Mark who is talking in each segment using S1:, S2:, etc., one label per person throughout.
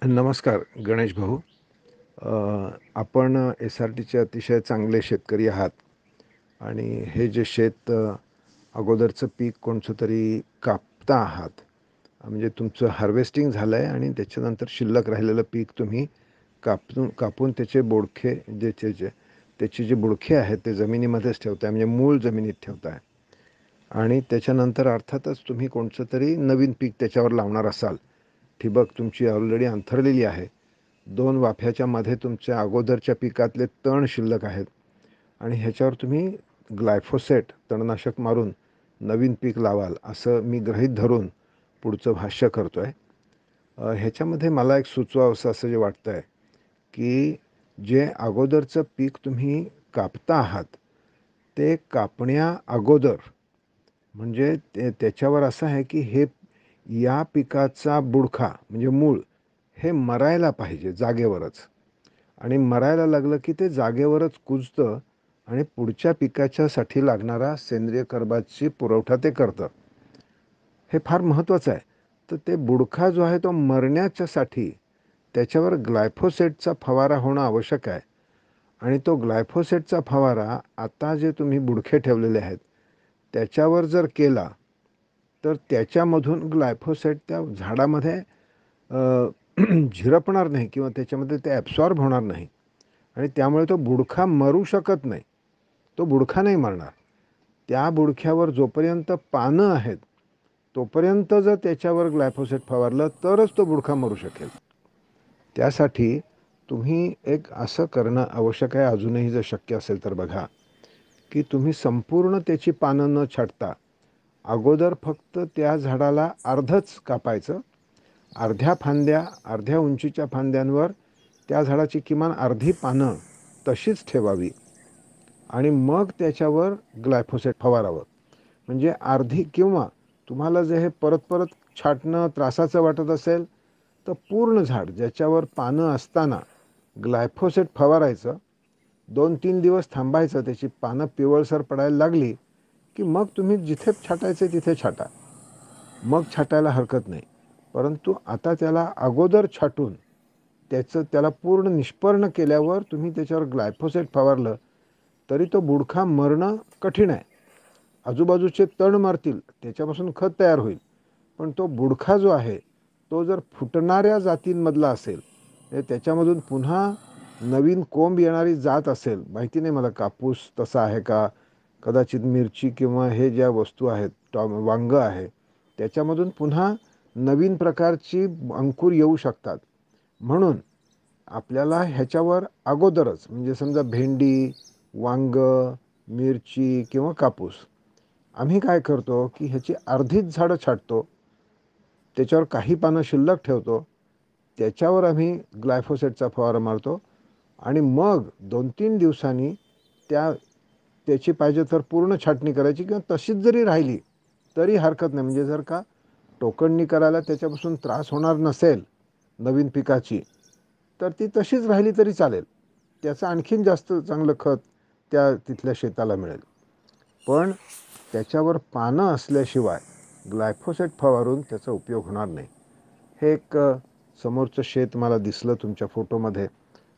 S1: नमस्कार गणेश भाऊ. आपण SRTचे अतिशय चांगले शेतकरी आहात आणि हे जे शेत अगोदरचं पीक कोणतं तरी कापता आहात, म्हणजे तुमचं हार्वेस्टिंग झालं आहे आणि त्याच्यानंतर शिल्लक राहिलेलं पीक तुम्ही कापून त्याचे बोडखे त्याची जी बुडखे आहेत ते जमिनीमध्येच ठेवताय, म्हणजे मूळ जमिनीत ठेवताय. आणि त्याच्यानंतर अर्थातच तुम्ही कोणतं तरी नवीन पीक त्याच्यावर लावणार असाल. ठिबक तुमची ऑलरेडी अंथरलेली आहे. 2 वाफ्याच्या मध्ये तुमच्या अगोदरच्या पिकातले तण शिल्लक आहेत आणि ह्याच्यावर तुम्ही ग्लायफोसेट तणनाशक मारून नवीन पीक लावाल असं मी गृहीत धरून पुढचं भाष्य करतो आहे. ह्याच्यामध्ये मला एक सुचवावंसं असं जे वाटतं आहे की जे अगोदरचं पीक तुम्ही कापता आहात ते कापण्या अगोदर, म्हणजे त्याच्यावर असं आहे की हे या पिकाचा बुडखा म्हणजे मूळ हे मरायला पाहिजे जागेवरच, आणि मरायला लागलं की ते जागेवरच कुजतं आणि पुढच्या पिकाच्यासाठी लागणारा सेंद्रिय कर्बाची पुरवठा ते करतं. हे फार महत्त्वाचं आहे. तर ते बुडखा जो आहे तो मरण्याच्यासाठी त्याच्यावर ग्लायफोसेटचा फवारा होणं आवश्यक आहे. आणि तो ग्लायफोसेटचा फवारा आता जे तुम्ही बुडखे ठेवलेले आहेत त्याच्यावर जर केला तर त्याच्यामधून ग्लायफोसेट त्या झाडामध्ये झिरपणार नाही किंवा त्याच्यामध्ये ते ॲब्सॉर्ब होणार नाही आणि त्यामुळे तो बुडखा मरू शकत नाही. तो बुडखा नाही मरणार. त्या बुडख्यावर जोपर्यंत पानं आहेत तोपर्यंत जर त्याच्यावर ग्लायफोसेट फवारलं तरच तो बुडखा मरू शकेल. त्यासाठी तुम्ही एक असं करणं आवश्यक आहे, अजूनही जर शक्य असेल तर बघा, की तुम्ही संपूर्ण त्याची पानं न छाटता अगोदर फक्त त्या झाडाला अर्धच कापायचं. अर्ध्या उंचीच्या फांद्यांवर त्या झाडाची किमान अर्धी पानं तशीच ठेवावी आणि मग त्याच्यावर ग्लायफोसेट फवारावं. म्हणजे अर्धी, किंवा तुम्हाला जे हे परत परत छाटणं त्रासाचं वाटत असेल तर पूर्ण झाड ज्याच्यावर पानं असताना ग्लायफोसेट फवारायचं. 2-3 दिवस थांबायचं, त्याची पानं पिवळसर पडायला लागली की मग तुम्ही जिथे छाटायचे तिथे छाटा, मग छाटायला हरकत नाही. परंतु आता त्याला अगोदर छाटून त्याला पूर्ण निष्पर्ण केल्यावर तुम्ही त्याच्यावर ग्लायफोसेट फवारलं तरी तो बुडखा मरणं कठीण आहे. आजूबाजूचे तण मारतील, त्याच्यापासून खत तयार होईल, पण तो बुडखा जो आहे तो जर फुटणाऱ्या जातींमधला असेल, त्याच्यामधून पुन्हा नवीन कोंब येणारी जात असेल, माहिती नाही मला कापूस तसा आहे का, कदाचित मिरची किंवा हे ज्या वस्तू आहेत वांग आहे त्याच्यामधून पुन्हा नवीन प्रकारची अंकुर येऊ शकतात. म्हणून आपल्याला ह्याच्यावर अगोदरच, म्हणजे समजा भेंडी, वांग, मिरची किंवा कापूस, आम्ही काय करतो की ह्याची अर्धीच झाडं छाटतो, त्याच्यावर काही पानं शिल्लक ठेवतो, त्याच्यावर आम्ही ग्लायफोसेटचा फवारा मारतो आणि मग 2-3 दिवसांनी त्याची पाहिजे तर पूर्ण छाटणी करायची, किंवा तशीच जरी राहिली तरी हरकत नाही. म्हणजे जर का टोकणणी करायला त्याच्यापासून त्रास होणार नसेल नवीन पिकाची, तर ती तशीच राहिली तरी चालेल. त्याचं आणखीन जास्त चांगलं खत त्या तिथल्या शेताला मिळेल. पण त्याच्यावर पानं असल्याशिवाय ग्लायफोसेट फवारून त्याचा उपयोग होणार नाही. हे एक समोरचं शेत मला दिसलं तुमच्या फोटोमध्ये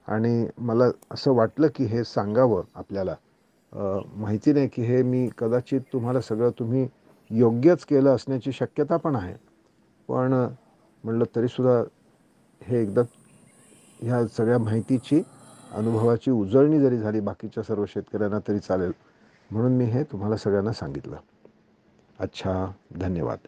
S1: आणि मला असं वाटलं की हे सांगावं आपल्याला. माहिती नाही की हे मी कदाचित तुम्हाला सगळं तुम्ही योग्यच केलं असण्याची शक्यता पण आहे, पण म्हणलं तरीसुद्धा हे एकदा ह्या सगळ्या माहितीची, अनुभवाची उजळणी जरी झाली बाकीच्या सर्व शेतकऱ्यांना तरी चालेल, म्हणून मी हे तुम्हाला सगळ्यांना सांगितलं. अच्छा, धन्यवाद.